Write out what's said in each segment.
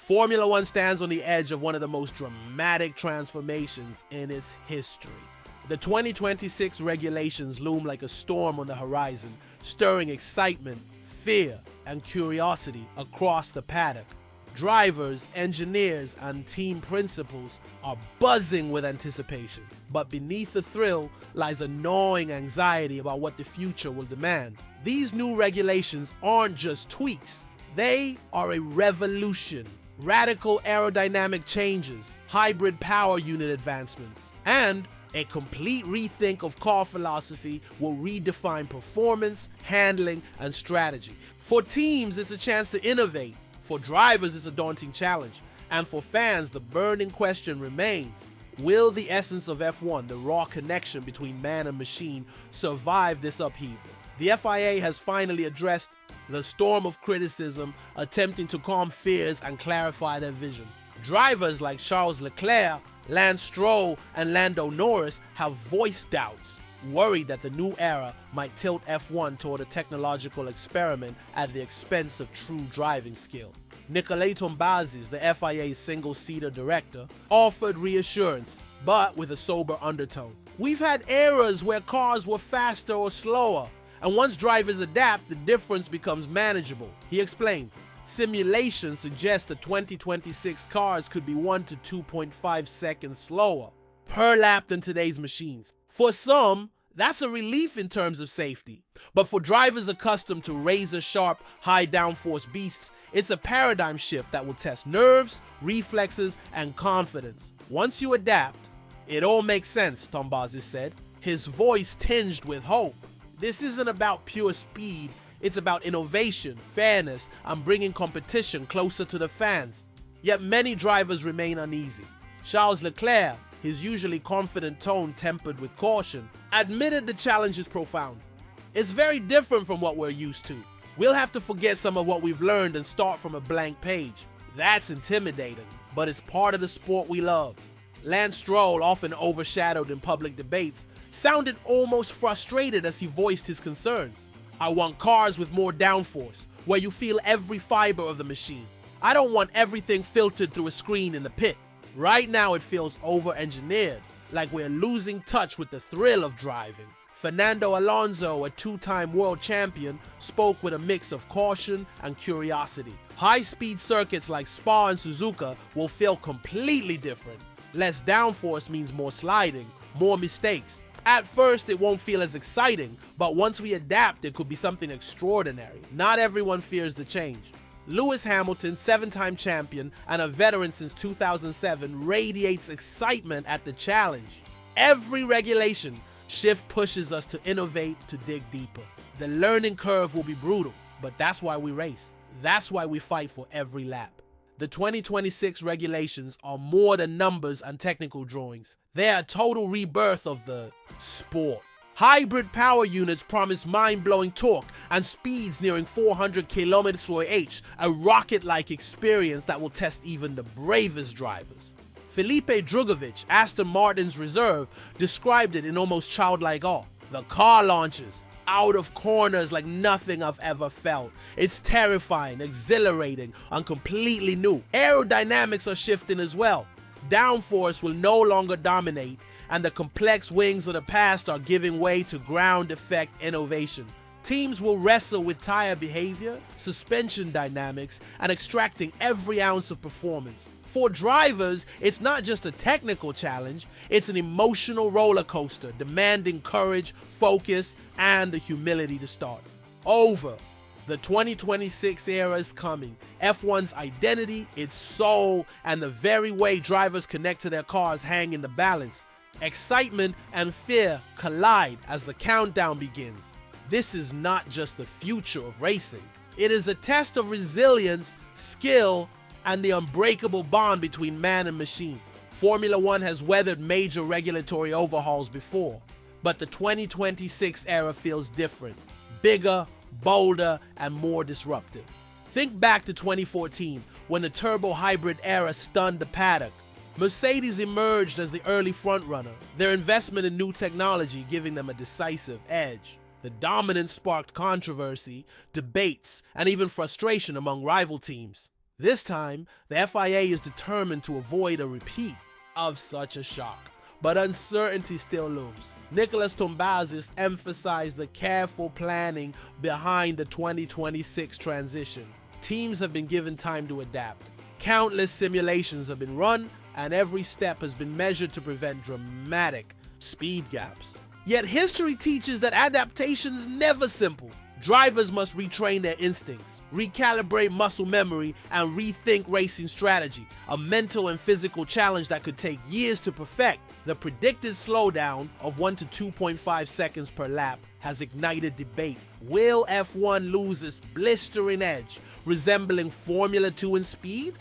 Formula One stands on the edge of one of the most dramatic transformations in its history. The 2026 regulations loom like a storm on the horizon, stirring excitement, fear, and curiosity across the paddock. Drivers, engineers, and team principals are buzzing with anticipation. But beneath the thrill lies a gnawing anxiety about what the future will demand. These new regulations aren't just tweaks, they are a revolution. Radical aerodynamic changes, hybrid power unit advancements, and a complete rethink of car philosophy will redefine performance, handling, and strategy. For teams, it's a chance to innovate. For drivers, it's a daunting challenge. And for fans, the burning question remains: will the essence of F1, the raw connection between man and machine, survive this upheaval? The FIA has finally addressed the storm of criticism, attempting to calm fears and clarify their vision. Drivers like Charles Leclerc, Lance Stroll, and Lando Norris have voiced doubts, worried that the new era might tilt F1 toward a technological experiment at the expense of true driving skill. Nicolai Tombazis, the FIA's single-seater director, offered reassurance, but with a sober undertone. We've had eras where cars were faster or slower, and once drivers adapt, the difference becomes manageable. He explained, simulations suggest the 2026 cars could be 1 to 2.5 seconds slower per lap than today's machines. For some, that's a relief in terms of safety. But for drivers accustomed to razor-sharp, high downforce beasts, it's a paradigm shift that will test nerves, reflexes, and confidence. Once you adapt, it all makes sense, Tombazis said, his voice tinged with hope. This isn't about pure speed, it's about innovation, fairness, and bringing competition closer to the fans. Yet many drivers remain uneasy. Charles Leclerc, his usually confident tone tempered with caution, admitted the challenge is profound. It's very different from what we're used to. We'll have to forget some of what we've learned and start from a blank page. That's intimidating, but it's part of the sport we love. Lance Stroll, often overshadowed in public debates, sounded almost frustrated as he voiced his concerns. I want cars with more downforce, where you feel every fiber of the machine. I don't want everything filtered through a screen in the pit. Right now it feels over-engineered, like we're losing touch with the thrill of driving. Fernando Alonso, a two-time world champion, spoke with a mix of caution and curiosity. High-speed circuits like Spa and Suzuka will feel completely different. Less downforce means more sliding, more mistakes. At first, it won't feel as exciting, but once we adapt, it could be something extraordinary. Not everyone fears the change. Lewis Hamilton, 7-time champion and a veteran since 2007, radiates excitement at the challenge. Every regulation shift pushes us to innovate, to dig deeper. The learning curve will be brutal, but that's why we race. That's why we fight for every lap. The 2026 regulations are more than numbers and technical drawings. They are a total rebirth of the sport. Hybrid power units promise mind-blowing torque and speeds nearing 400 km/h, a rocket-like experience that will test even the bravest drivers. Felipe Drugovich, Aston Martin's reserve, described it in almost childlike awe. The car launches out of corners like nothing I've ever felt. It's terrifying, exhilarating, and completely new. Aerodynamics are shifting as well. Downforce will no longer dominate, and the complex wings of the past are giving way to ground effect innovation. Teams will wrestle with tire behavior, suspension dynamics, and extracting every ounce of performance. For drivers, it's not just a technical challenge, it's an emotional roller coaster demanding courage, focus, and the humility to start. Over. The 2026 era is coming. F1's identity, its soul, and the very way drivers connect to their cars hang in the balance. Excitement and fear collide as the countdown begins. This is not just the future of racing. It is a test of resilience, skill, and the unbreakable bond between man and machine. Formula One has weathered major regulatory overhauls before, but the 2026 era feels different, bigger, bolder, and more disruptive. Think back to 2014, when the turbo hybrid era stunned the paddock. Mercedes emerged as the early frontrunner, their investment in new technology giving them a decisive edge. The dominance sparked controversy, debates, and even frustration among rival teams. This time, the FIA is determined to avoid a repeat of such a shock. But uncertainty still looms. Nicolas Tombazis emphasized the careful planning behind the 2026 transition. Teams have been given time to adapt. Countless simulations have been run, and every step has been measured to prevent dramatic speed gaps. Yet history teaches that adaptation is never simple. Drivers must retrain their instincts, recalibrate muscle memory, and rethink racing strategy, a mental and physical challenge that could take years to perfect. The predicted slowdown of 1 to 2.5 seconds per lap has ignited debate. Will F1 lose its blistering edge, resembling Formula 2 in speed?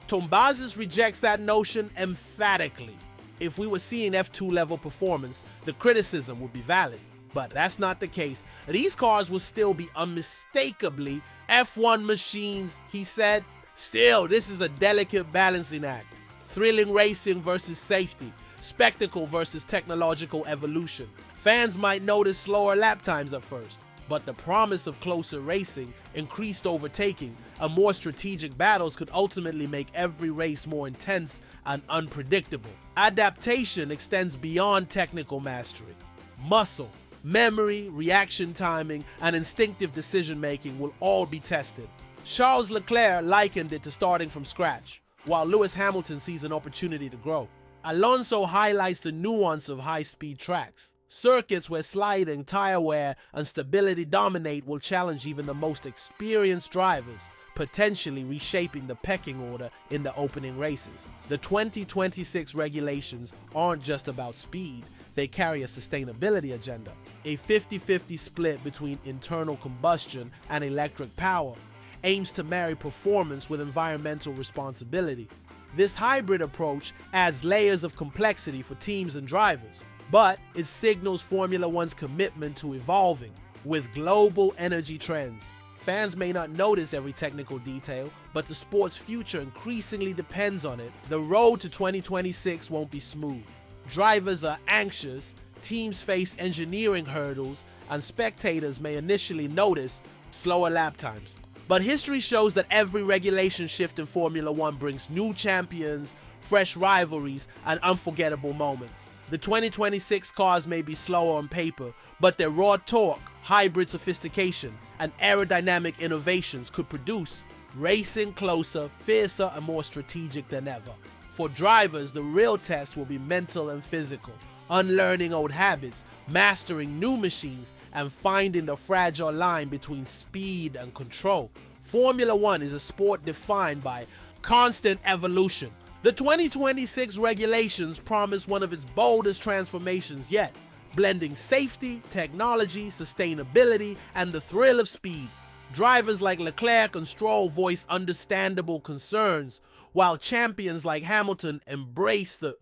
Tombazis rejects that notion emphatically. If we were seeing F2 level performance, the criticism would be valid. But that's not the case. These cars will still be unmistakably F1 machines, he said. Still, this is a delicate balancing act. Thrilling racing versus safety, spectacle versus technological evolution. Fans might notice slower lap times at first, but the promise of closer racing, increased overtaking, and more strategic battles could ultimately make every race more intense and unpredictable. Adaptation extends beyond technical mastery. Muscle, memory, reaction timing, and instinctive decision-making will all be tested. Charles Leclerc likened it to starting from scratch, while Lewis Hamilton sees an opportunity to grow. Alonso highlights the nuance of high-speed tracks. Circuits where sliding, tire wear, and stability dominate will challenge even the most experienced drivers, potentially reshaping the pecking order in the opening races. The 2026 regulations aren't just about speed, they carry a sustainability agenda. A 50-50 split between internal combustion and electric power aims to marry performance with environmental responsibility. This hybrid approach adds layers of complexity for teams and drivers, but it signals Formula One's commitment to evolving with global energy trends. Fans may not notice every technical detail, but the sport's future increasingly depends on it. The road to 2026 won't be smooth. Drivers are anxious, teams face engineering hurdles, and spectators may initially notice slower lap times. But history shows that every regulation shift in Formula One brings new champions, fresh rivalries, and unforgettable moments. The 2026 cars may be slower on paper, but their raw torque, hybrid sophistication, and aerodynamic innovations could produce racing closer, fiercer, and more strategic than ever. For drivers, the real test will be mental and physical, unlearning old habits, mastering new machines, and finding the fragile line between speed and control. Formula One is a sport defined by constant evolution. The 2026 regulations promise one of its boldest transformations yet, blending safety, technology, sustainability, and the thrill of speed. Drivers like Leclerc and Stroll voice understandable concerns, while champions like Hamilton embrace the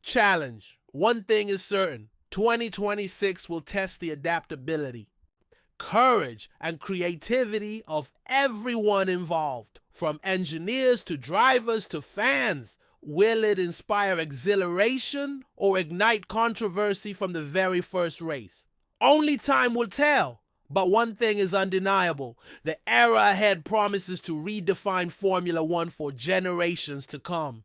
challenge. One thing is certain, 2026 will test the adaptability, courage, and creativity of everyone involved, from engineers to drivers to fans. Will it inspire exhilaration or ignite controversy from the very first race? Only time will tell. But one thing is undeniable. The era ahead promises to redefine Formula One for generations to come.